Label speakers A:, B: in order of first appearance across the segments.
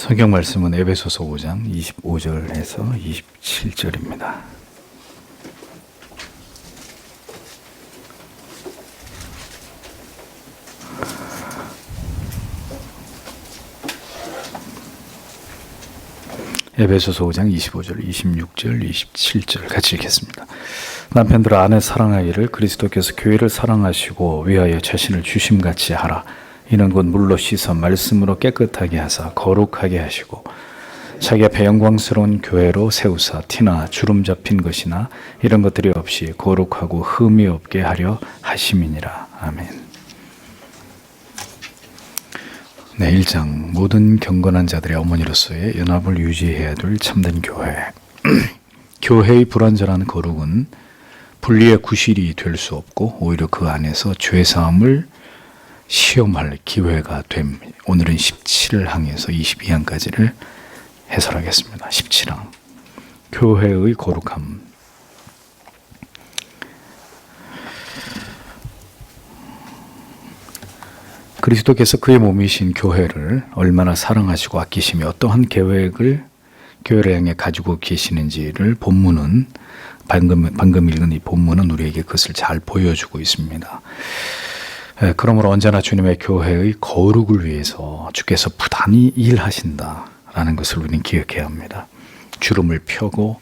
A: 성경 말씀은 에베소서 5장 25절에서 27절입니다. 에베소서 5장 25절, 26절, 27절 같이 읽겠습니다. 남편들아 아내 사랑하기를 그리스도께서 교회를 사랑하시고 위하여 자신을 주심같이 하라. 이는 곧 물로 씻어 말씀으로 깨끗하게 하사 거룩하게 하시고 자기 앞에 영광스러운 교회로 세우사 티나 주름 잡힌 것이나 이런 것들이 없이 거룩하고 흠이 없게 하려 하심이니라. 아멘. 네, 1장 모든 경건한 자들의 어머니로서의 연합을 유지해야 될 참된 교회. 교회의 불완전한 거룩은 분리의 구실이 될 수 없고 오히려 그 안에서 죄사함을 시험할 기회가 됨. 오늘은 17항에서 22항까지를 해설하겠습니다. 17항 교회의 거룩함. 그리스도께서 그의 몸이신 교회를 얼마나 사랑하시고 아끼시며 어떠한 계획을 교회를 향해 가지고 계시는지를 본문은 방금 읽은 이 본문은 우리에게 그것을 잘 보여주고 있습니다. 그러므로 언제나 주님의 교회의 거룩을 위해서 주께서 부단히 일하신다라는 것을 우리는 기억해야 합니다. 주름을 펴고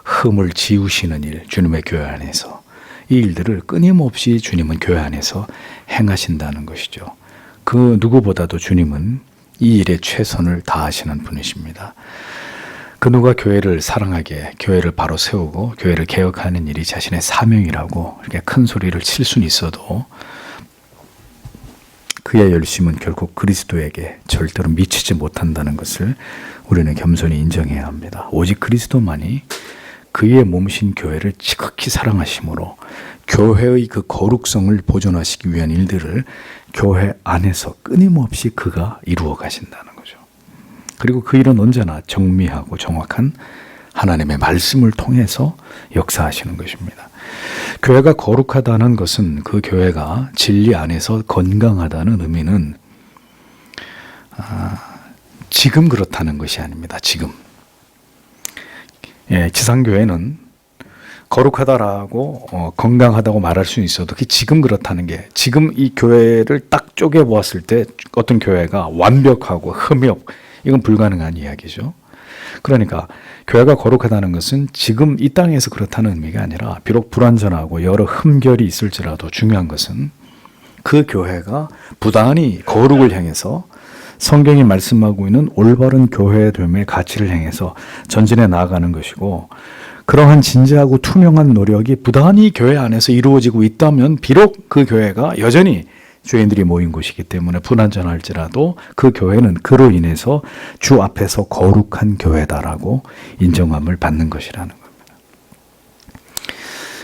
A: 흠을 지우시는 일, 주님의 교회 안에서 이 일들을 끊임없이 주님은 교회 안에서 행하신다는 것이죠. 그 누구보다도 주님은 이 일에 최선을 다하시는 분이십니다. 그 누가 교회를 사랑하게, 교회를 바로 세우고 교회를 개혁하는 일이 자신의 사명이라고 이렇게 큰 소리를 칠 수는 있어도 그의 열심은 결국 그리스도에게 절대로 미치지 못한다는 것을 우리는 겸손히 인정해야 합니다. 오직 그리스도만이 그의 몸이신 교회를 지극히 사랑하심으로 교회의 그 거룩성을 보존하시기 위한 일들을 교회 안에서 끊임없이 그가 이루어 가신다는 거죠. 그리고 그 일은 언제나 정밀하고 정확한 하나님의 말씀을 통해서 역사하시는 것입니다. 교회가 거룩하다는 것은 그 교회가 진리 안에서 건강하다는 의미는 지금 그렇다는 것이 아닙니다. 지금. 지상교회는 거룩하다라고 건강하다고 말할 수 있어도 그게 지금 그렇다는 게 지금 이 교회를 딱 쪼개보았을 때 어떤 교회가 완벽하고 흠이 없고 이건 불가능한 이야기죠. 그러니까 교회가 거룩하다는 것은 지금 이 땅에서 그렇다는 의미가 아니라 비록 불완전하고 여러 흠결이 있을지라도 중요한 것은 그 교회가 부단히 거룩을 향해서 성경이 말씀하고 있는 올바른 교회됨의 가치를 향해서 전진해 나아가는 것이고 그러한 진지하고 투명한 노력이 부단히 교회 안에서 이루어지고 있다면 비록 그 교회가 여전히 죄인들이 모인 곳이기 때문에 불완전할지라도 그 교회는 그로 인해서 주 앞에서 거룩한 교회다라고 인정함을 받는 것이라는 겁니다.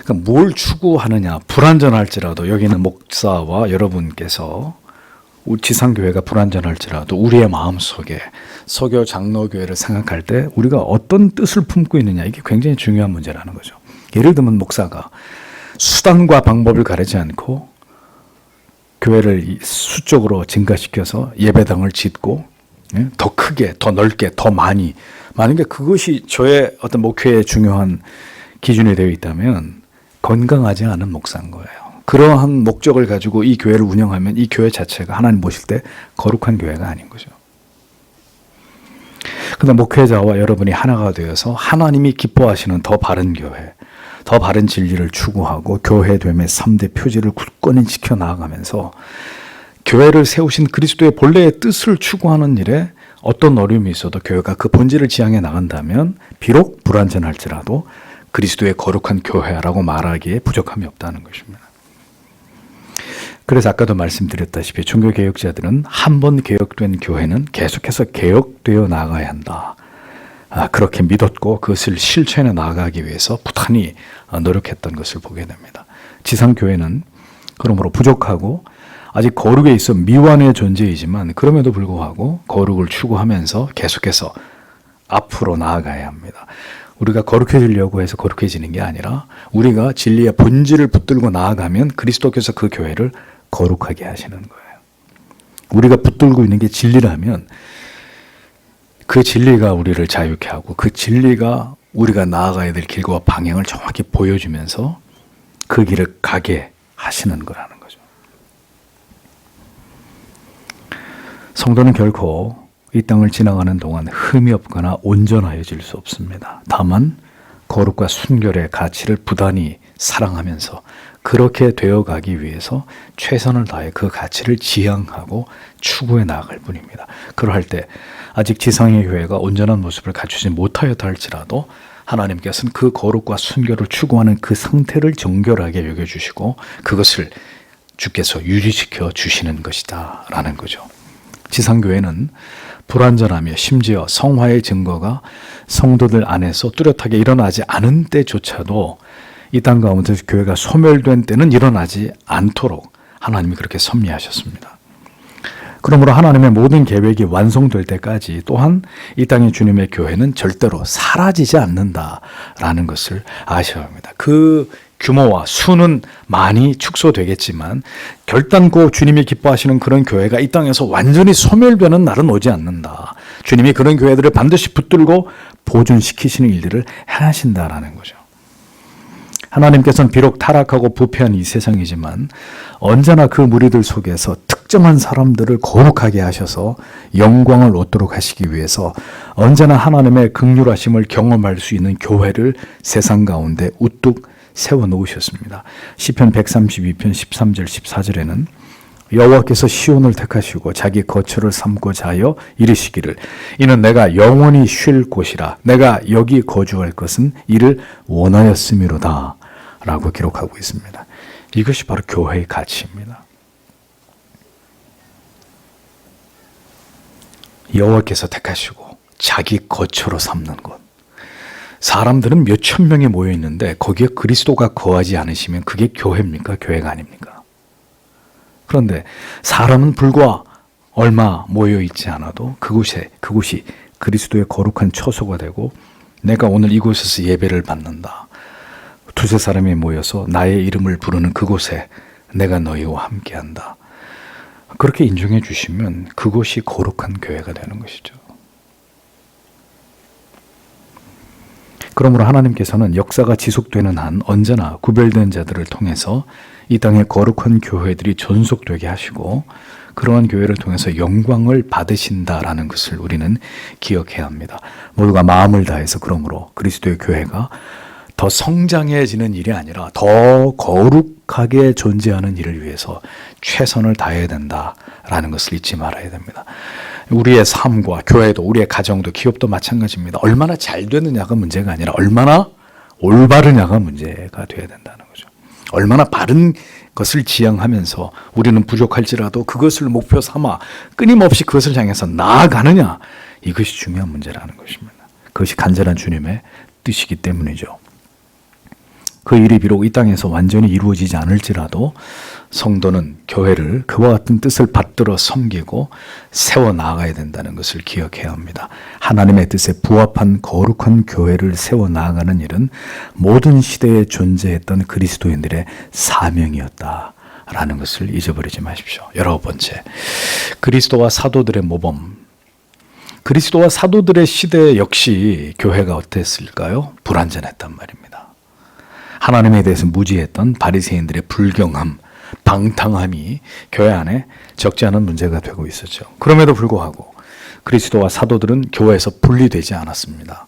A: 그러니까 뭘 추구하느냐, 불완전할지라도 여기는 목사와 여러분께서 지상교회가 불완전할지라도 우리의 마음속에 서교 장로교회를 생각할 때 우리가 어떤 뜻을 품고 있느냐 이게 굉장히 중요한 문제라는 거죠. 예를 들면 목사가 수단과 방법을 가리지 않고 교회를 수적으로 증가시켜서 예배당을 짓고 더 크게, 더 넓게, 더 많이 만약에 그것이 저의 어떤 목회의 중요한 기준이 되어 있다면 건강하지 않은 목사인 거예요. 그러한 목적을 가지고 이 교회를 운영하면 이 교회 자체가 하나님 보실 때 거룩한 교회가 아닌 거죠. 그런데 목회자와 여러분이 하나가 되어서 하나님이 기뻐하시는 더 바른 교회, 더 바른 진리를 추구하고 교회됨의 3대 표지를 굳건히 지켜나가면서 교회를 세우신 그리스도의 본래의 뜻을 추구하는 일에 어떤 어려움이 있어도 교회가 그 본질을 지향해 나간다면 비록 불완전할지라도 그리스도의 거룩한 교회라고 말하기에 부족함이 없다는 것입니다. 그래서 아까도 말씀드렸다시피 종교개혁자들은 한 번 개혁된 교회는 계속해서 개혁되어 나가야 한다. 그렇게 믿었고 그것을 실천해 나가기 위해서 부단히 노력했던 것을 보게 됩니다. 지상교회는 그러므로 부족하고 아직 거룩에 있어 미완의 존재이지만 그럼에도 불구하고 거룩을 추구하면서 계속해서 앞으로 나아가야 합니다. 우리가 거룩해지려고 해서 거룩해지는 게 아니라 우리가 진리의 본질을 붙들고 나아가면 그리스도께서 그 교회를 거룩하게 하시는 거예요. 우리가 붙들고 있는 게 진리라면 그 진리가 우리를 자유케 하고 그 진리가 우리가 나아가야 될 길과 방향을 정확히 보여주면서 그 길을 가게 하시는 거라는 거죠. 성도는 결코 이 땅을 지나가는 동안 흠이 없거나 온전하여질 수 없습니다. 다만 거룩과 순결의 가치를 부단히 사랑하면서 그렇게 되어가기 위해서 최선을 다해 그 가치를 지향하고 추구해 나아갈 뿐입니다. 그러할 때 아직 지상의 교회가 온전한 모습을 갖추지 못하였다 할지라도 하나님께서는 그 거룩과 순결을 추구하는 그 상태를 정결하게 여겨주시고 그것을 주께서 유지시켜 주시는 것이다 라는 거죠. 지상교회는 불완전하며 심지어 성화의 증거가 성도들 안에서 뚜렷하게 일어나지 않은 때조차도 이 땅 가운데서 교회가 소멸된 때는 일어나지 않도록 하나님이 그렇게 섭리하셨습니다. 그러므로 하나님의 모든 계획이 완성될 때까지 또한 이 땅의 주님의 교회는 절대로 사라지지 않는다라는 것을 아셔야 합니다. 그 규모와 수는 많이 축소되겠지만 결단코 주님이 기뻐하시는 그런 교회가 이 땅에서 완전히 소멸되는 날은 오지 않는다. 주님이 그런 교회들을 반드시 붙들고 보존시키시는 일들을 행하신다라는 거죠. 하나님께서는 비록 타락하고 부패한 이 세상이지만 언제나 그 무리들 속에서 특정한 사람들을 거룩하게 하셔서 영광을 얻도록 하시기 위해서 언제나 하나님의 긍휼하심을 경험할 수 있는 교회를 세상 가운데 우뚝 세워놓으셨습니다. 시편 132편 13절 14절에는 여호와께서 시온을 택하시고 자기 거처를 삼고자 하여 이르시기를 이는 내가 영원히 쉴 곳이라 내가 여기 거주할 것은 이를 원하였음이로다 라고 기록하고 있습니다. 이것이 바로 교회의 가치입니다. 여호와께서 택하시고 자기 거처로 삼는 곳. 사람들은 몇천 명이 모여 있는데 거기에 그리스도가 거하지 않으시면 그게 교회입니까? 교회가 아닙니까? 그런데 사람은 불과 얼마 모여 있지 않아도 그곳이 그리스도의 거룩한 처소가 되고 내가 오늘 이곳에서 예배를 받는다. 두세 사람이 모여서 나의 이름을 부르는 그곳에 내가 너희와 함께한다. 그렇게 인정해 주시면 그곳이 거룩한 교회가 되는 것이죠. 그러므로 하나님께서는 역사가 지속되는 한 언제나 구별된 자들을 통해서 이 땅의 거룩한 교회들이 존속되게 하시고 그러한 교회를 통해서 영광을 받으신다라는 것을 우리는 기억해야 합니다. 모두가 마음을 다해서 그러므로 그리스도의 교회가 더 성장해지는 일이 아니라 더 거룩하게 존재하는 일을 위해서 최선을 다해야 된다라는 것을 잊지 말아야 됩니다. 우리의 삶과 교회도 우리의 가정도 기업도 마찬가지입니다. 얼마나 잘 되느냐가 문제가 아니라 얼마나 올바르냐가 문제가 되어야 된다는 거죠. 얼마나 바른 것을 지향하면서 우리는 부족할지라도 그것을 목표 삼아 끊임없이 그것을 향해서 나아가느냐, 이것이 중요한 문제라는 것입니다. 그것이 간절한 주님의 뜻이기 때문이죠. 그 일이 비록 이 땅에서 완전히 이루어지지 않을지라도 성도는 교회를 그와 같은 뜻을 받들어 섬기고 세워 나가야 된다는 것을 기억해야 합니다. 하나님의 뜻에 부합한 거룩한 교회를 세워 나가는 일은 모든 시대에 존재했던 그리스도인들의 사명이었다라는 것을 잊어버리지 마십시오. 19번째, 그리스도와 사도들의 모범. 그리스도와 사도들의 시대 역시 교회가 어땠을까요? 불완전했단 말입니다. 하나님에 대해서 무지했던 바리새인들의 불경함, 방탕함이 교회 안에 적지 않은 문제가 되고 있었죠. 그럼에도 불구하고 그리스도와 사도들은 교회에서 분리되지 않았습니다.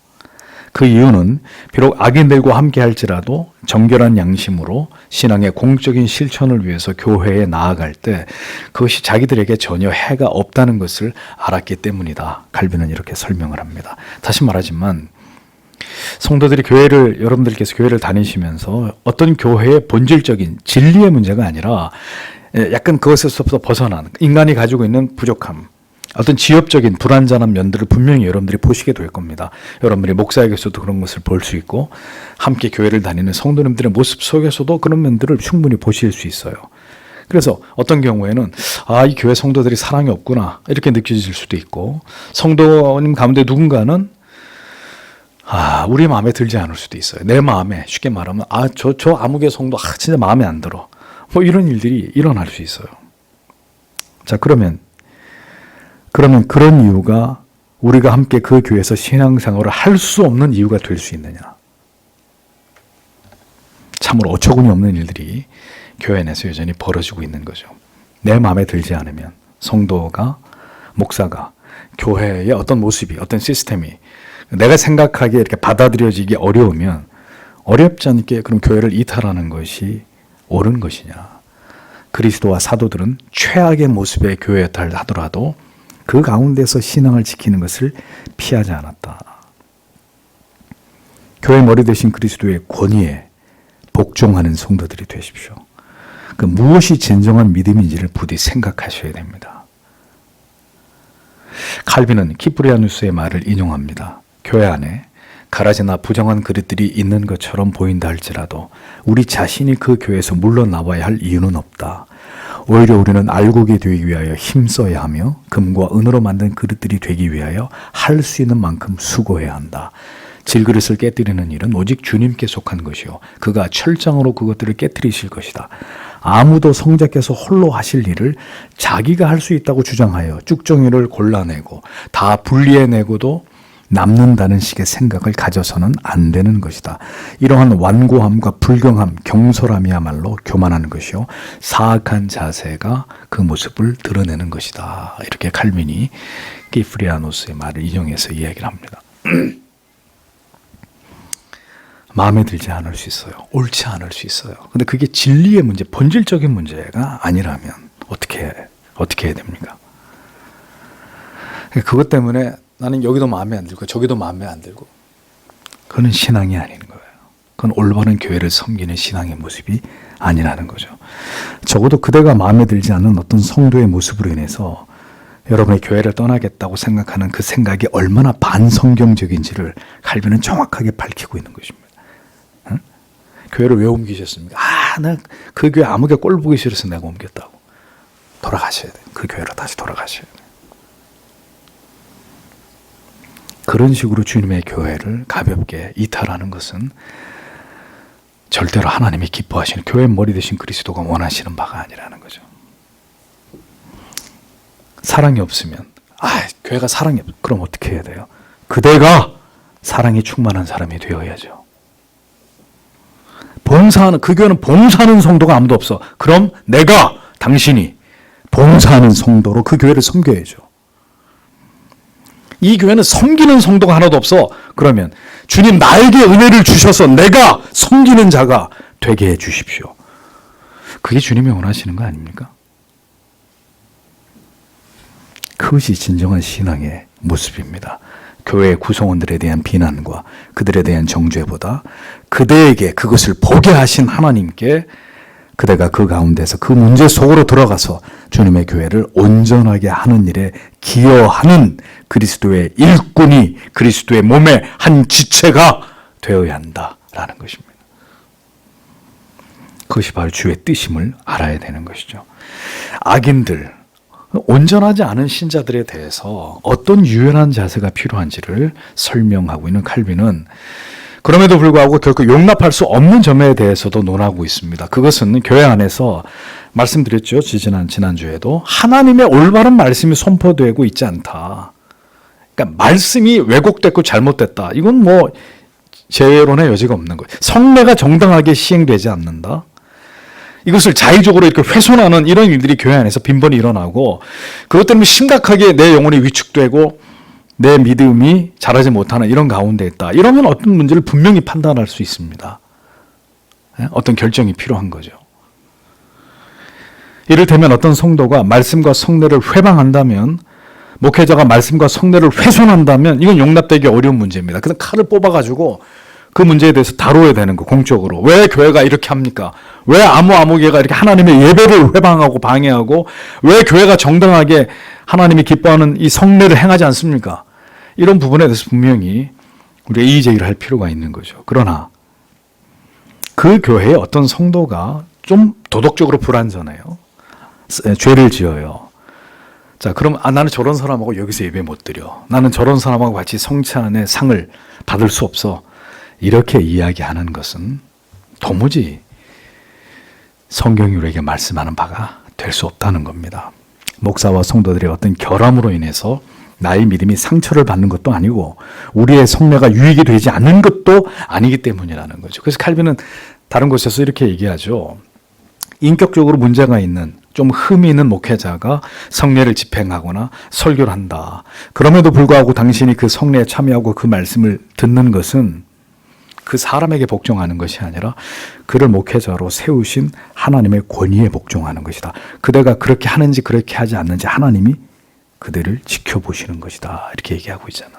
A: 그 이유는 비록 악인들과 함께 할지라도 정결한 양심으로 신앙의 공적인 실천을 위해서 교회에 나아갈 때 그것이 자기들에게 전혀 해가 없다는 것을 알았기 때문이다. 칼빈은 이렇게 설명을 합니다. 다시 말하지만 성도들이 여러분들께서 교회를 다니시면서 어떤 교회의 본질적인 진리의 문제가 아니라 약간 그것에서부터 벗어난 인간이 가지고 있는 부족함, 어떤 지엽적인 불완전한 면들을 분명히 여러분들이 보시게 될 겁니다. 여러분들이 목사에게서도 그런 것을 볼 수 있고 함께 교회를 다니는 성도님들의 모습 속에서도 그런 면들을 충분히 보실 수 있어요. 그래서 어떤 경우에는 이 교회 성도들이 사랑이 없구나 이렇게 느껴질 수도 있고 성도님 가운데 누군가는 우리 마음에 들지 않을 수도 있어요. 내 마음에 쉽게 말하면 저 아무개 성도 진짜 마음에 안 들어. 뭐 이런 일들이 일어날 수 있어요. 자, 그러면 그런 이유가 우리가 함께 그 교회에서 신앙생활을 할 수 없는 이유가 될 수 있느냐? 참으로 어처구니 없는 일들이 교회 내에서 여전히 벌어지고 있는 거죠. 내 마음에 들지 않으면 성도가, 목사가 교회의 어떤 모습이, 어떤 시스템이 내가 생각하기에 이렇게 받아들여지기 어려우면 어렵지 않게 그럼 교회를 이탈하는 것이 옳은 것이냐. 그리스도와 사도들은 최악의 모습의 교회였다 하더라도 그 가운데서 신앙을 지키는 것을 피하지 않았다. 교회 머리 대신 그리스도의 권위에 복종하는 성도들이 되십시오. 그 무엇이 진정한 믿음인지를 부디 생각하셔야 됩니다. 칼빈은 키프리아누스의 말을 인용합니다. 교회 안에 가라지나 부정한 그릇들이 있는 것처럼 보인다 할지라도 우리 자신이 그 교회에서 물러나와야 할 이유는 없다. 오히려 우리는 알곡이 되기 위하여 힘써야 하며 금과 은으로 만든 그릇들이 되기 위하여 할 수 있는 만큼 수고해야 한다. 질그릇을 깨뜨리는 일은 오직 주님께 속한 것이요 그가 철장으로 그것들을 깨뜨리실 것이다. 아무도 성자께서 홀로 하실 일을 자기가 할 수 있다고 주장하여 쭉정이를 골라내고 다 분리해내고도 남는다는 식의 생각을 가져서는 안 되는 것이다. 이러한 완고함과 불경함, 경솔함이야말로 교만한 것이요 사악한 자세가 그 모습을 드러내는 것이다. 이렇게 칼빈이 키프리아누스의 말을 인용해서 이야기를 합니다. 마음에 들지 않을 수 있어요. 옳지 않을 수 있어요. 근데 그게 진리의 문제, 본질적인 문제가 아니라면 어떻게 해야 됩니까? 그것 때문에 나는 여기도 마음에 안 들고 저기도 마음에 안 들고 그건 신앙이 아닌 거예요. 그건 올바른 교회를 섬기는 신앙의 모습이 아니라는 거죠. 적어도 그대가 마음에 들지 않는 어떤 성도의 모습으로 인해서 여러분의 교회를 떠나겠다고 생각하는 그 생각이 얼마나 반성경적인지를 칼빈은 정확하게 밝히고 있는 것입니다. 응? 교회를 왜 옮기셨습니까? 나 그 교회 아무개 꼴 보기 싫어서 내가 옮겼다고. 돌아가셔야 돼요. 그 교회로 다시 돌아가셔야 돼요. 그런 식으로 주님의 교회를 가볍게 이탈하는 것은 절대로 하나님이 기뻐하시는 교회의 머리 대신 그리스도가 원하시는 바가 아니라는 거죠. 사랑이 없으면 교회가 사랑이 없 그럼 어떻게 해야 돼요? 그대가 사랑이 충만한 사람이 되어야죠. 봉사하는 그 교회는 봉사하는 성도가 아무도 없어. 그럼 당신이 봉사하는 성도로 그 교회를 섬겨야죠. 이 교회는 섬기는 성도가 하나도 없어. 그러면 주님 나에게 은혜를 주셔서 내가 섬기는 자가 되게 해 주십시오. 그게 주님이 원하시는 거 아닙니까? 그것이 진정한 신앙의 모습입니다. 교회의 구성원들에 대한 비난과 그들에 대한 정죄보다 그대에게 그것을 보게 하신 하나님께 그대가 그 가운데서 그 문제 속으로 들어가서 주님의 교회를 온전하게 하는 일에 기여하는 그리스도의 일꾼이 그리스도의 몸의 한 지체가 되어야 한다라는 것입니다. 그것이 바로 주의 뜻임을 알아야 되는 것이죠. 악인들, 온전하지 않은 신자들에 대해서 어떤 유연한 자세가 필요한지를 설명하고 있는 칼빈은 그럼에도 불구하고 결코 용납할 수 없는 점에 대해서도 논하고 있습니다. 그것은 교회 안에서 말씀드렸죠. 지난주에도 하나님의 올바른 말씀이 선포되고 있지 않다. 그러니까 말씀이 왜곡됐고 잘못됐다. 이건 재론의 여지가 없는 거예요. 성례가 정당하게 시행되지 않는다. 이것을 자의적으로 이렇게 훼손하는 이런 일들이 교회 안에서 빈번히 일어나고 그것 때문에 심각하게 내 영혼이 위축되고 내 믿음이 자라지 못하는 이런 가운데 있다. 이러면 어떤 문제를 분명히 판단할 수 있습니다. 어떤 결정이 필요한 거죠. 이를테면 어떤 성도가 말씀과 성례를 회방한다면 목회자가 말씀과 성례를 훼손한다면 이건 용납되기 어려운 문제입니다. 그래서 칼을 뽑아가지고 그 문제에 대해서 다뤄야 되는 거 공적으로. 왜 교회가 이렇게 합니까? 왜 아무개가 이렇게 하나님의 예배를 회방하고 방해하고 왜 교회가 정당하게 하나님이 기뻐하는 이 성례를 행하지 않습니까? 이런 부분에 대해서 분명히 우리가 이의제기를 할 필요가 있는 거죠. 그러나 그 교회의 어떤 성도가 좀 도덕적으로 불완전해요. 죄를 지어요. 자, 그럼 나는 저런 사람하고 여기서 예배 못 드려. 나는 저런 사람하고 같이 성찬의 상을 받을 수 없어. 이렇게 이야기하는 것은 도무지 성경이 우리에게 말씀하는 바가 될 수 없다는 겁니다. 목사와 성도들의 어떤 결함으로 인해서 나의 믿음이 상처를 받는 것도 아니고 우리의 성례가 유익이 되지 않는 것도 아니기 때문이라는 거죠. 그래서 칼빈은 다른 곳에서 이렇게 얘기하죠. 인격적으로 문제가 있는 좀 흠이 있는 목회자가 성례를 집행하거나 설교를 한다. 그럼에도 불구하고 당신이 그 성례에 참여하고 그 말씀을 듣는 것은 그 사람에게 복종하는 것이 아니라 그를 목회자로 세우신 하나님의 권위에 복종하는 것이다. 그대가 그렇게 하는지 그렇게 하지 않는지 하나님이 그들을 지켜보시는 것이다. 이렇게 얘기하고 있잖아.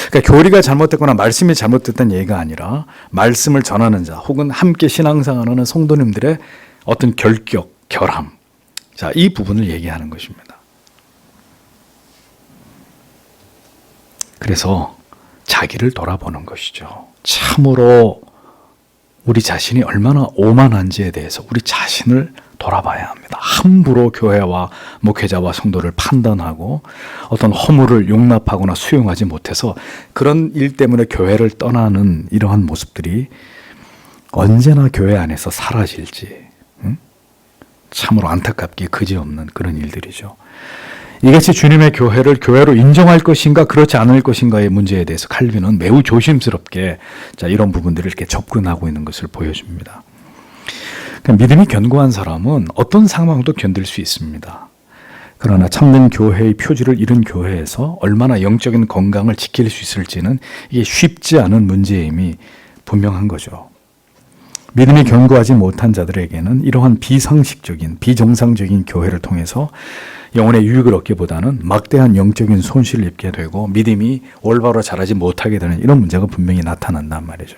A: 그러니까 교리가 잘못됐거나 말씀이 잘못됐다는 얘기가 아니라 말씀을 전하는 자 혹은 함께 신앙생활하는 성도님들의 어떤 결격, 결함. 자, 이 부분을 얘기하는 것입니다. 그래서 자기를 돌아보는 것이죠. 참으로 우리 자신이 얼마나 오만한지에 대해서 우리 자신을 돌아봐야 합니다. 함부로 교회와 목회자와 성도를 판단하고 어떤 허물을 용납하거나 수용하지 못해서 그런 일 때문에 교회를 떠나는 이러한 모습들이 언제나 교회 안에서 사라질지 참으로 안타깝게 그지없는 그런 일들이죠. 이것이 주님의 교회를 교회로 인정할 것인가 그렇지 않을 것인가의 문제에 대해서 칼빈은 매우 조심스럽게 이런 부분들을 이렇게 접근하고 있는 것을 보여줍니다. 믿음이 견고한 사람은 어떤 상황도 견딜 수 있습니다. 그러나 참된 교회의 표지를 잃은 교회에서 얼마나 영적인 건강을 지킬 수 있을지는 이게 쉽지 않은 문제임이 분명한 거죠. 믿음이 견고하지 못한 자들에게는 이러한 비상식적인 비정상적인 교회를 통해서 영혼의 유익을 얻기보다는 막대한 영적인 손실을 입게 되고 믿음이 올바로 자라지 못하게 되는 이런 문제가 분명히 나타난단 말이죠.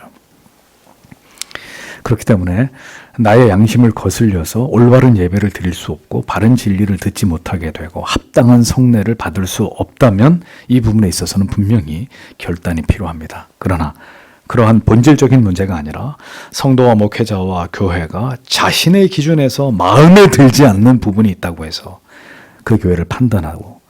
A: 그렇기 때문에 나의 양심을 거슬려서 올바른 예배를 드릴 수 없고 바른 진리를 듣지 못하게 되고 합당한 성례를 받을 수 없다면 이 부분에 있어서는 분명히 결단이 필요합니다. 그러나 그러한 본질적인 문제가 아니라 성도와 목회자와 교회가 자신의 기준에서 마음에 들지 않는 부분이 있다고 해서 그 교회를 판단하고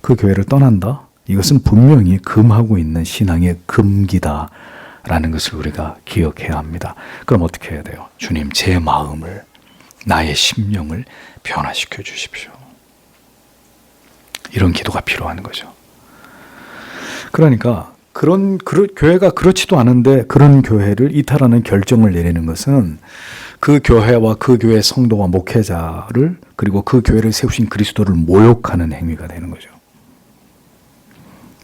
A: 그 교회를 떠난다? 이것은 분명히 금하고 있는 신앙의 금기다라는 것을 우리가 기억해야 합니다. 그럼 어떻게 해야 돼요? 주님, 제 마음을, 나의 심령을 변화시켜 주십시오. 이런 기도가 필요한 거죠. 그러니까 교회가 그렇지도 않은데 그런 교회를 이탈하는 결정을 내리는 것은 그 교회와 그 교회 성도와 목회자를 그리고 그 교회를 세우신 그리스도를 모욕하는 행위가 되는 거죠.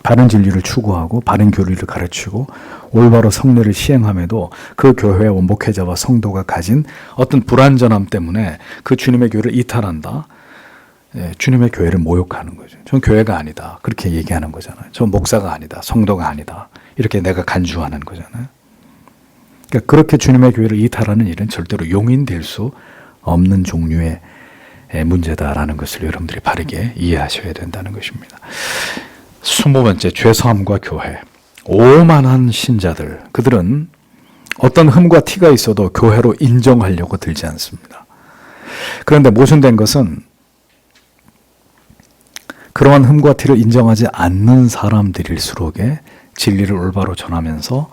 A: 바른 진리를 추구하고 바른 교리를 가르치고 올바로 성례를 시행함에도 그 교회와 목회자와 성도가 가진 어떤 불완전함 때문에 그 주님의 교회를 이탈한다. 주님의 교회를 모욕하는 거죠. 전 교회가 아니다. 그렇게 얘기하는 거잖아요. 전 목사가 아니다. 성도가 아니다. 이렇게 내가 간주하는 거잖아요. 그러니까 그렇게 주님의 교회를 이탈하는 일은 절대로 용인될 수 없는 종류의 문제다라는 것을 여러분들이 바르게 이해하셔야 된다는 것입니다. 20번째, 죄사함과 교회. 오만한 신자들. 그들은 어떤 흠과 티가 있어도 교회로 인정하려고 들지 않습니다. 그런데 모순된 것은 그러한 흠과 티를 인정하지 않는 사람들일수록에 진리를 올바로 전하면서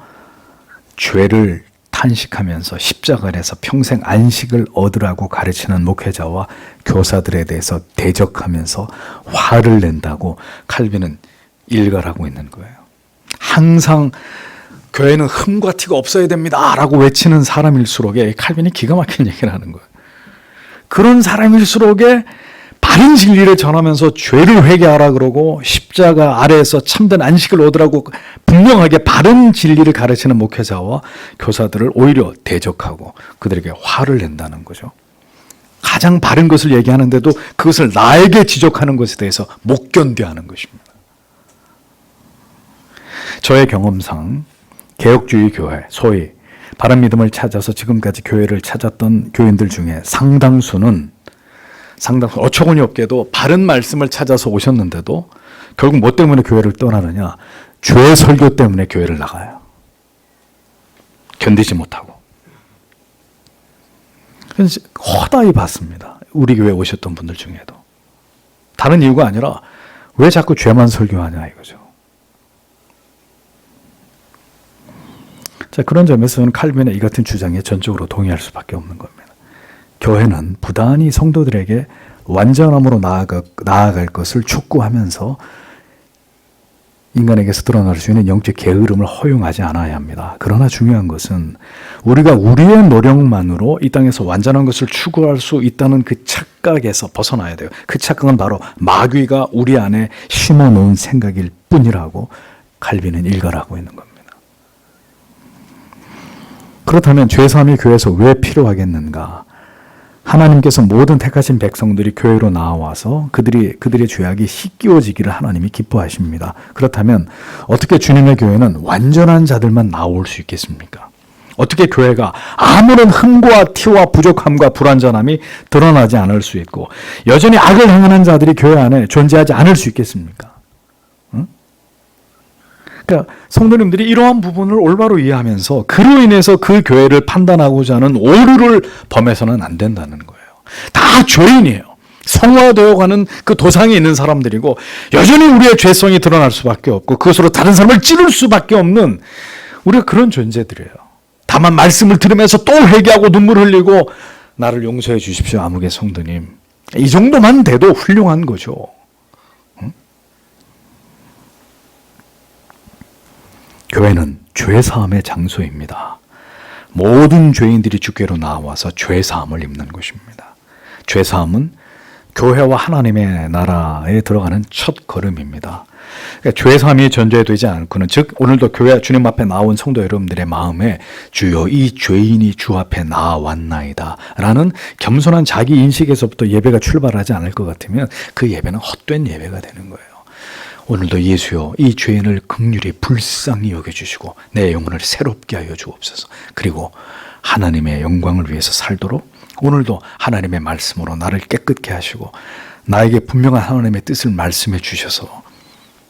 A: 죄를 탄식하면서 십자가에서 평생 안식을 얻으라고 가르치는 목회자와 교사들에 대해서 대적하면서 화를 낸다고 칼빈은 일갈하고 있는 거예요. 항상 교회는 흠과 티가 없어야 됩니다 라고 외치는 사람일수록에 칼빈이 기가 막힌 얘기를 하는 거예요. 그런 사람일수록에 바른 진리를 전하면서 죄를 회개하라 그러고 십자가 아래에서 참된 안식을 얻으라고 분명하게 바른 진리를 가르치는 목회자와 교사들을 오히려 대적하고 그들에게 화를 낸다는 거죠. 가장 바른 것을 얘기하는데도 그것을 나에게 지적하는 것에 대해서 못 견뎌하는 것입니다. 저의 경험상 개혁주의 교회, 소위 바른 믿음을 찾아서 지금까지 교회를 찾았던 교인들 중에 상당수는 어처구니 없게도 바른 말씀을 찾아서 오셨는데도 결국 뭐 때문에 교회를 떠나느냐? 죄 설교 때문에 교회를 나가요. 견디지 못하고. 그래서 허다히 봤습니다. 우리 교회에 오셨던 분들 중에도. 다른 이유가 아니라 왜 자꾸 죄만 설교하냐 이거죠. 자, 그런 점에서는 칼빈의 이 같은 주장에 전적으로 동의할 수밖에 없는 겁니다. 교회는 부단히 성도들에게 완전함으로 나아갈 것을 촉구하면서 인간에게서 드러날 수 있는 영적 게으름을 허용하지 않아야 합니다. 그러나 중요한 것은 우리가 우리의 노력만으로 이 땅에서 완전한 것을 추구할 수 있다는 그 착각에서 벗어나야 돼요. 그 착각은 바로 마귀가 우리 안에 심어놓은 생각일 뿐이라고 칼빈은 일갈하고 있는 겁니다. 그렇다면 죄사함이 교회에서 왜 필요하겠는가? 하나님께서 모든 택하신 백성들이 교회로 나와서 그들의 죄악이 씻기워지기를 하나님이 기뻐하십니다. 그렇다면 어떻게 주님의 교회는 완전한 자들만 나올 수 있겠습니까? 어떻게 교회가 아무런 흠과 티와 부족함과 불완전함이 드러나지 않을 수 있고 여전히 악을 행하는 자들이 교회 안에 존재하지 않을 수 있겠습니까? 그러니까 성도님들이 이러한 부분을 올바로 이해하면서 그로 인해서 그 교회를 판단하고자 하는 오류를 범해서는 안 된다는 거예요. 다 죄인이에요. 성화되어가는 그 도상에 있는 사람들이고 여전히 우리의 죄성이 드러날 수밖에 없고 그것으로 다른 사람을 찌를 수밖에 없는 우리가 그런 존재들이에요. 다만 말씀을 들으면서 또 회개하고 눈물 흘리고 나를 용서해 주십시오 아무개 성도님. 이 정도만 돼도 훌륭한 거죠. 교회는 죄사함의 장소입니다. 모든 죄인들이 주께로 나와서 죄사함을 입는 것입니다. 죄사함은 교회와 하나님의 나라에 들어가는 첫 걸음입니다. 그러니까 죄사함이 전제되지 않고는 즉 오늘도 교회 주님 앞에 나온 성도 여러분들의 마음에 주여 이 죄인이 주 앞에 나왔나이다 라는 겸손한 자기 인식에서부터 예배가 출발하지 않을 것 같으면 그 예배는 헛된 예배가 되는 거예요. 오늘도 예수여 이 죄인을 긍휼히 불쌍히 여겨주시고 내 영혼을 새롭게 하여 주옵소서. 그리고 하나님의 영광을 위해서 살도록 오늘도 하나님의 말씀으로 나를 깨끗게 하시고 나에게 분명한 하나님의 뜻을 말씀해 주셔서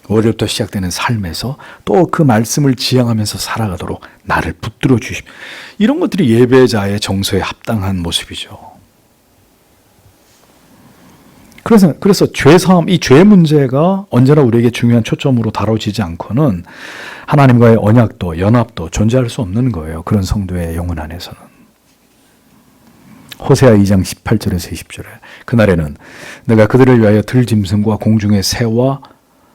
A: 월요일부터 시작되는 삶에서 또 그 말씀을 지향하면서 살아가도록 나를 붙들어 주십시오. 이런 것들이 예배자의 정서에 합당한 모습이죠. 그래서 죄사함, 이 죄 문제가 언제나 우리에게 중요한 초점으로 다뤄지지 않고는 하나님과의 언약도 연합도 존재할 수 없는 거예요. 그런 성도의 영혼 안에서는. 호세아 2장 18절에서 20절에 그날에는 내가 그들을 위하여 들짐승과 공중의 새와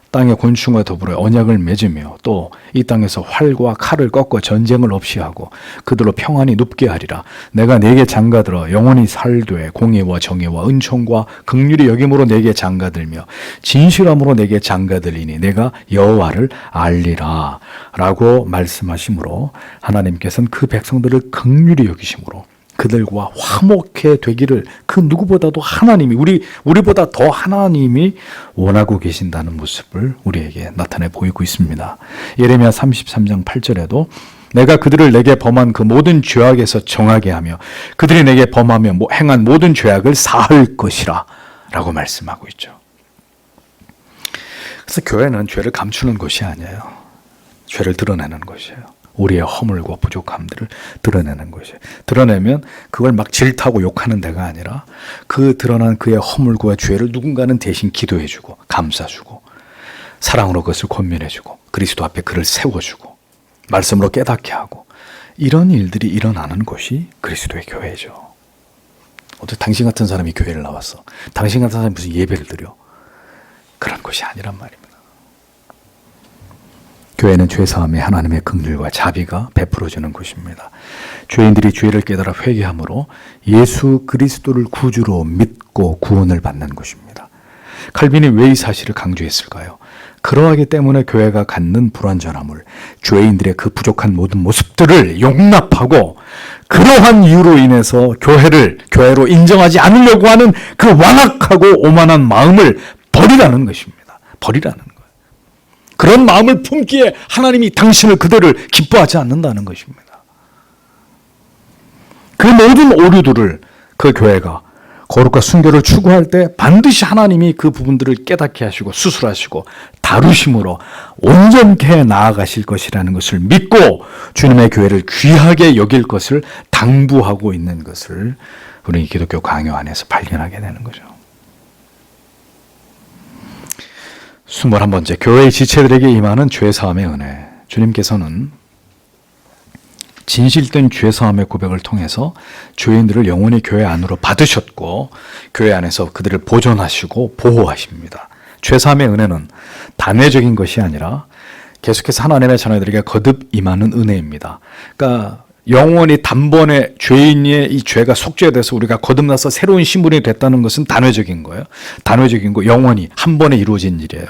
A: 땅의 곤충과 더불어 언약을 맺으며 또 이 땅에서 활과 칼을 꺾어 전쟁을 없이 하고 그들로 평안히 눕게 하리라. 내가 네게 장가들어 영원히 살되 공의와 정의와 은총과 긍휼히 여김으로 네게 장가들며 진실함으로 네게 장가들리니 내가 여호와를 알리라 라고 말씀하시므로 하나님께서는 그 백성들을 긍휼히 여기심으로 그들과 화목해 되기를 그 누구보다도 하나님이 우리보다 더 하나님이 원하고 계신다는 모습을 우리에게 나타내 보이고 있습니다. 예레미야 33장 8절에도 내가 그들을 내게 범한 그 모든 죄악에서 정하게 하며 그들이 내게 범하며 행한 모든 죄악을 사할 것이라 라고 말씀하고 있죠. 그래서 교회는 죄를 감추는 것이 아니에요. 죄를 드러내는 것이에요. 우리의 허물과 부족함들을 드러내는 것이에요. 드러내면 그걸 막 질타하고 욕하는 데가 아니라 그 드러난 그의 허물과 죄를 누군가는 대신 기도해주고 감싸주고 사랑으로 그것을 권면해주고 그리스도 앞에 그를 세워주고 말씀으로 깨닫게 하고 이런 일들이 일어나는 것이 그리스도의 교회죠. 어떻게 당신 같은 사람이 교회를 나왔어? 당신 같은 사람이 무슨 예배를 드려? 그런 것이 아니란 말입니다. 교회는 죄사함에 하나님의 긍휼과 자비가 베풀어지는 곳입니다. 죄인들이 죄를 깨달아 회개함으로 예수 그리스도를 구주로 믿고 구원을 받는 곳입니다. 칼빈이 왜 이 사실을 강조했을까요? 그러하기 때문에 교회가 갖는 불완전함을 죄인들의 그 부족한 모든 모습들을 용납하고 그러한 이유로 인해서 교회로 인정하지 않으려고 하는 그 완악하고 오만한 마음을 버리라는 것입니다. 버리라는 거예요. 그런 마음을 품기에 하나님이 당신을 그대를 기뻐하지 않는다는 것입니다. 그 모든 오류들을 그 교회가 거룩과 순결을 추구할 때 반드시 하나님이 그 부분들을 깨닫게 하시고 수술하시고 다루심으로 온전케 나아가실 것이라는 것을 믿고 주님의 교회를 귀하게 여길 것을 당부하고 있는 것을 우리 기독교 강요 안에서 발견하게 되는 거죠. 21번째, 교회의 지체들에게 임하는 죄사함의 은혜. 주님께서는 진실된 죄사함의 고백을 통해서 죄인들을 영원히 교회 안으로 받으셨고 교회 안에서 그들을 보존하시고 보호하십니다. 죄사함의 은혜는 단회적인 것이 아니라 계속해서 하나님의 자녀들에게 거듭 임하는 은혜입니다. 그러니까 영원히 단번에 죄인의 이 죄가 속죄돼서 우리가 거듭나서 새로운 신분이 됐다는 것은 단회적인 거예요. 단회적인 거, 영원히 한 번에 이루어진 일이에요.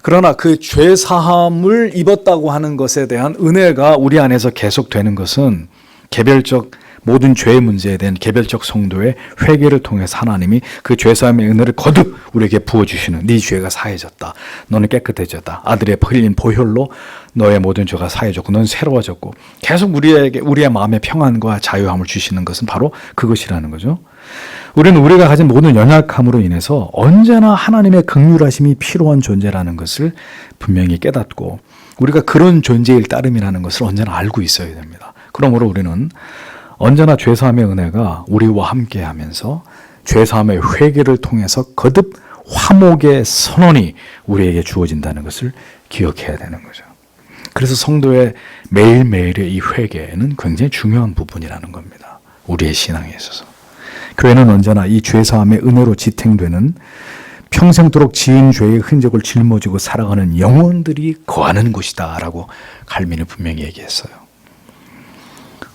A: 그러나 그 죄 사함을 입었다고 하는 것에 대한 은혜가 우리 안에서 계속되는 것은 개별적 모든 죄의 문제에 대한 개별적 성도의 회개를 통해서 하나님이 그 죄사함의 은혜를 거듭 우리에게 부어주시는, 네 죄가 사해졌다, 너는 깨끗해졌다, 아들의 흘린 보혈로 너의 모든 죄가 사해졌고 너는 새로워졌고, 계속 우리의 마음에 평안과 자유함을 주시는 것은 바로 그것이라는 거죠. 우리는 우리가 가진 모든 연약함으로 인해서 언제나 하나님의 긍휼하심이 필요한 존재라는 것을 분명히 깨닫고 우리가 그런 존재일 따름이라는 것을 언제나 알고 있어야 됩니다. 그러므로 우리는 언제나 죄사함의 은혜가 우리와 함께 하면서 죄사함의 회개를 통해서 거듭 화목의 선언이 우리에게 주어진다는 것을 기억해야 되는 거죠. 그래서 성도의 매일매일의 이 회개는 굉장히 중요한 부분이라는 겁니다. 우리의 신앙에 있어서. 교회는 언제나 이 죄사함의 은혜로 지탱되는 평생도록 지은 죄의 흔적을 짊어지고 살아가는 영혼들이 거하는 곳이다 라고 칼빈은 분명히 얘기했어요.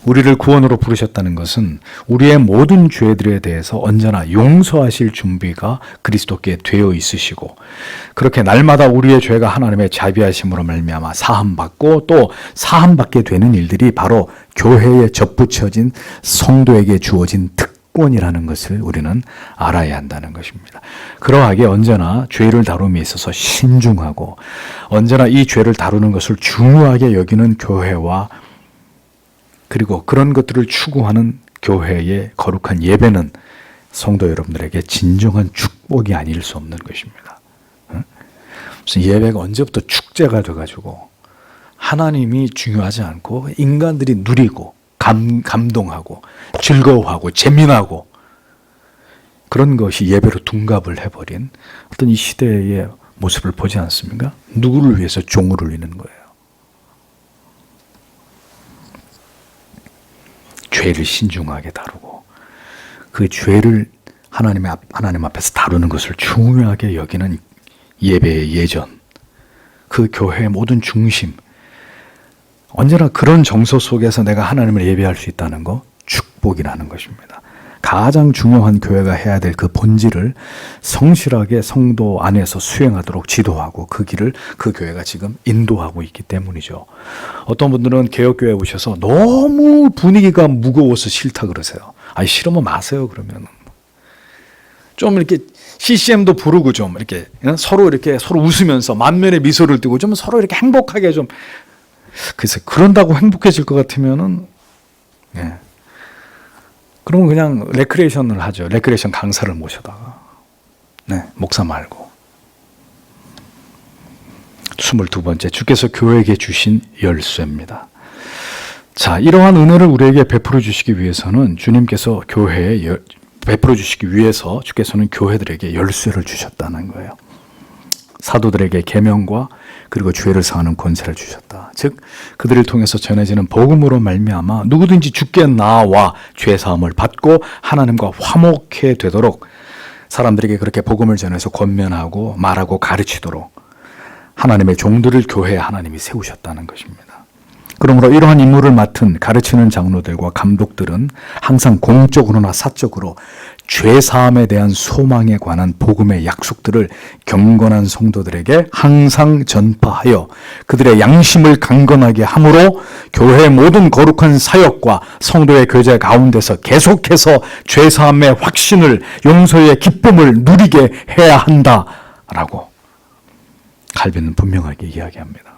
A: 우리를 구원으로 부르셨다는 것은 우리의 모든 죄들에 대해서 언제나 용서하실 준비가 그리스도께 되어 있으시고, 그렇게 날마다 우리의 죄가 하나님의 자비하심으로 말미암아 사함받고 또 사함받게 되는 일들이 바로 교회에 접붙여진 성도에게 주어진 특권이라는 것을 우리는 알아야 한다는 것입니다. 그러하게 언제나 죄를 다룸에 있어서 신중하고 언제나 이 죄를 다루는 것을 중요하게 여기는 교회와 그리고 그런 것들을 추구하는 교회의 거룩한 예배는 성도 여러분들에게 진정한 축복이 아닐 수 없는 것입니다. 무슨 예배가 언제부터 축제가 돼가지고 하나님이 중요하지 않고 인간들이 누리고 감동하고 즐거워하고 재미나고 그런 것이 예배로 둔갑을 해버린 어떤 이 시대의 모습을 보지 않습니까? 누구를 위해서 종을 울리는 거예요? 죄를 신중하게 다루고 그 죄를 하나님 앞에서 다루는 것을 중요하게 여기는 예배의 예전, 그 교회의 모든 중심, 언제나 그런 정서 속에서 내가 하나님을 예배할 수 있다는 거 축복이라는 것입니다. 가장 중요한 교회가 해야 될 그 본질을 성실하게 성도 안에서 수행하도록 지도하고 그 길을 그 교회가 지금 인도하고 있기 때문이죠. 어떤 분들은 개혁교회에 오셔서 너무 분위기가 무거워서 싫다 그러세요. 아니 싫으면 마세요. 그러면 좀 이렇게 CCM도 부르고 좀 이렇게 서로 웃으면서 만면에 미소를 띠고 좀 서로 이렇게 행복하게 좀, 글쎄 그런다고 행복해질 것 같으면은 그러면 그냥 레크레이션을 하죠. 레크레이션 강사를 모셔다가 목사 말고. 22번째, 주께서 교회에게 주신 열쇠입니다. 자, 이러한 은혜를 우리에게 베풀어 주시기 위해서는 주님께서 교회에 베풀어 주시기 위해서 주께서는 교회들에게 열쇠를 주셨다는 거예요. 사도들에게 계명과 그리고 죄를 사하는 권세를 주셨다. 즉 그들을 통해서 전해지는 복음으로 말미암아 누구든지 주께 나와 죄 사함을 받고 하나님과 화목해 되도록 사람들에게 그렇게 복음을 전해서 권면하고 말하고 가르치도록 하나님의 종들을 교회에 하나님이 세우셨다는 것입니다. 그러므로 이러한 임무를 맡은 가르치는 장로들과 감독들은 항상 공적으로나 사적으로 죄사함에 대한 소망에 관한 복음의 약속들을 경건한 성도들에게 항상 전파하여 그들의 양심을 강건하게 함으로 교회의 모든 거룩한 사역과 성도의 교제 가운데서 계속해서 죄사함의 확신을, 용서의 기쁨을 누리게 해야 한다라고 칼빈은 분명하게 이야기합니다.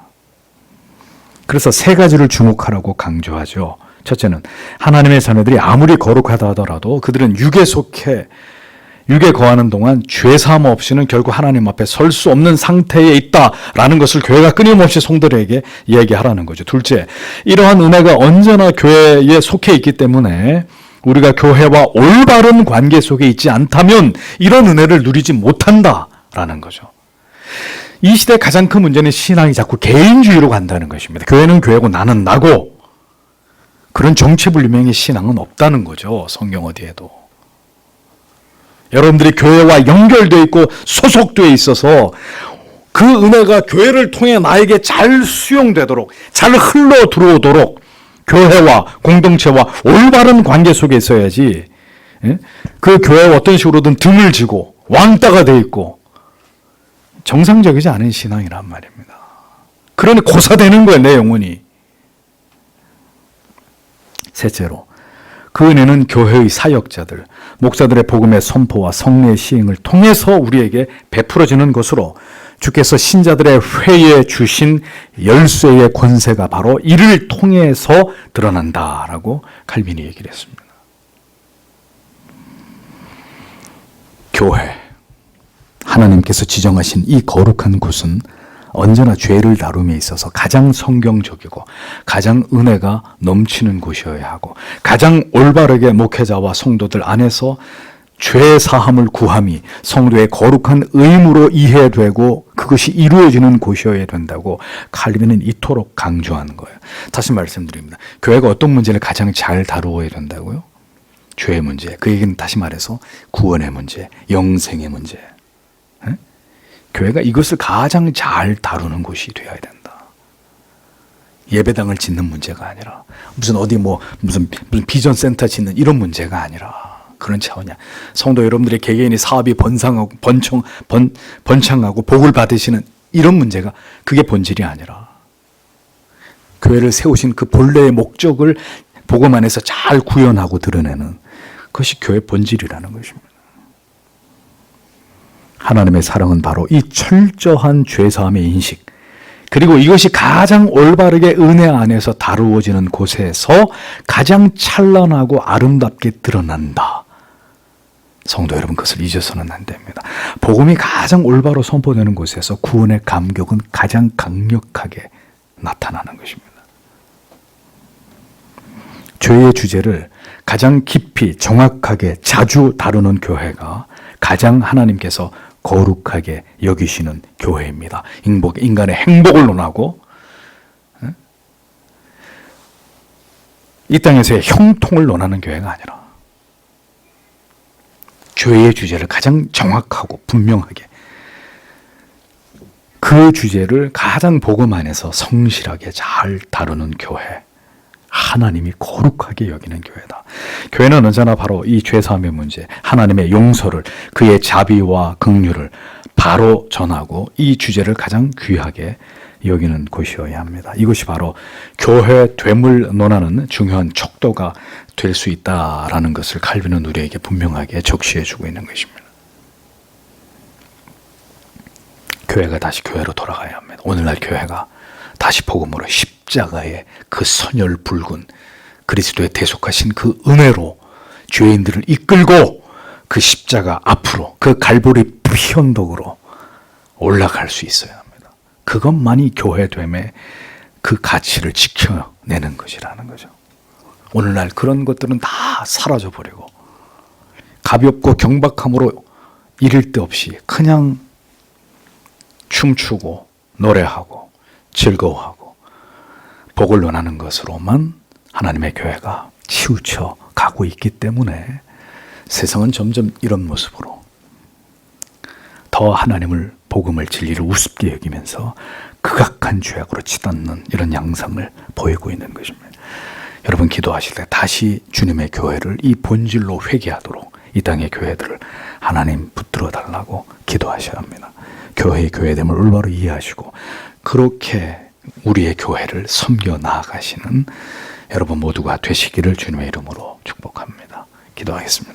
A: 그래서 세 가지를 주목하라고 강조하죠. 첫째는 하나님의 자녀들이 아무리 거룩하다 하더라도 그들은 육에 거하는 동안 죄사함 없이는 결국 하나님 앞에 설 수 없는 상태에 있다라는 것을 교회가 끊임없이 성도들에게 이야기하라는 거죠. 둘째, 이러한 은혜가 언제나 교회에 속해 있기 때문에 우리가 교회와 올바른 관계 속에 있지 않다면 이런 은혜를 누리지 못한다라는 거죠. 이 시대의 가장 큰 문제는 신앙이 자꾸 개인주의로 간다는 것입니다. 교회는 교회고 나는 나고, 그런 정체불명의 신앙은 없다는 거죠. 성경 어디에도. 여러분들이 교회와 연결되어 있고 소속되어 있어서 그 은혜가 교회를 통해 나에게 잘 수용되도록, 잘 흘러 들어오도록 교회와 공동체와 올바른 관계 속에 있어야지, 그 교회와 어떤 식으로든 등을 지고 왕따가 되어 있고 정상적이지 않은 신앙이란 말입니다. 그러니 고사되는 거예요, 내 영혼이. 셋째로, 그 은혜는 교회의 사역자들, 목사들의 복음의 선포와 성례의 시행을 통해서 우리에게 베풀어지는 것으로 주께서 신자들의 회에 주신 열쇠의 권세가 바로 이를 통해서 드러난다라고 칼빈이 얘기를 했습니다. 교회, 하나님께서 지정하신 이 거룩한 곳은 언제나 죄를 다룸에 있어서 가장 성경적이고 가장 은혜가 넘치는 곳이어야 하고 가장 올바르게 목회자와 성도들 안에서 죄 사함을 구함이 성도의 거룩한 의무로 이해되고 그것이 이루어지는 곳이어야 된다고 칼빈은 이토록 강조하는 거예요. 다시 말씀드립니다. 교회가 어떤 문제를 가장 잘 다루어야 된다고요? 죄의 문제. 그 얘기는 다시 말해서 구원의 문제, 영생의 문제. 교회가 이것을 가장 잘 다루는 곳이 되어야 된다. 예배당을 짓는 문제가 아니라 무슨 비전 센터 짓는 이런 문제가 아니라 그런 차원이야. 성도 여러분들의 개개인의 사업이 번창하고 복을 받으시는 이런 문제가 그게 본질이 아니라 교회를 세우신 그 본래의 목적을 복음 안에서 잘 구현하고 드러내는 그것이 교회 본질이라는 것입니다. 하나님의 사랑은 바로 이 철저한 죄사함의 인식, 그리고 이것이 가장 올바르게 은혜 안에서 다루어지는 곳에서 가장 찬란하고 아름답게 드러난다. 성도 여러분, 그것을 잊어서는 안 됩니다. 복음이 가장 올바로 선포되는 곳에서 구원의 감격은 가장 강력하게 나타나는 것입니다. 죄의 주제를 가장 깊이 정확하게 자주 다루는 교회가 가장 하나님께서 거룩하게 여기시는 교회입니다. 인간의 행복을 논하고 이 땅에서의 형통을 논하는 교회가 아니라 죄의 주제를 가장 정확하고 분명하게 그 주제를 가장 복음 안에서 성실하게 잘 다루는 교회, 하나님이 거룩하게 여기는 교회다. 교회는 언제나 바로 이 죄사함의 문제, 하나님의 용서를, 그의 자비와 긍휼을 바로 전하고 이 주제를 가장 귀하게 여기는 곳이어야 합니다. 이것이 바로 교회 되물 논하는 중요한 척도가 될 수 있다라는 것을 칼빈은 우리에게 분명하게 적시해 주고 있는 것입니다. 교회가 다시 교회로 돌아가야 합니다. 오늘날 교회가 다시 복음으로 십자가의 그 선열 붉은 그리스도의 대속하신 그 은혜로 죄인들을 이끌고 그 십자가 앞으로 그 갈보리 피언덕으로 올라갈 수 있어야 합니다. 그것만이 교회됨의 그 가치를 지켜내는 것이라는 거죠. 오늘날 그런 것들은 다 사라져버리고 가볍고 경박함으로 이를 데 없이 그냥 춤추고 노래하고 즐거워하고 복을 논하는 것으로만 하나님의 교회가 치우쳐 가고 있기 때문에 세상은 점점 이런 모습으로 더 하나님을 복음을 진리를 우습게 여기면서 극악한 죄악으로 치닫는 이런 양상을 보이고 있는 것입니다. 여러분 기도하실 때 다시 주님의 교회를 이 본질로 회개하도록 이 땅의 교회들을 하나님 붙들어 달라고 기도하셔야 합니다. 교회의 교회됨을 올바로 이해하시고 그렇게 우리의 교회를 섬겨 나아가시는 여러분 모두가 되시기를 주님의 이름으로 축복합니다. 기도하겠습니다.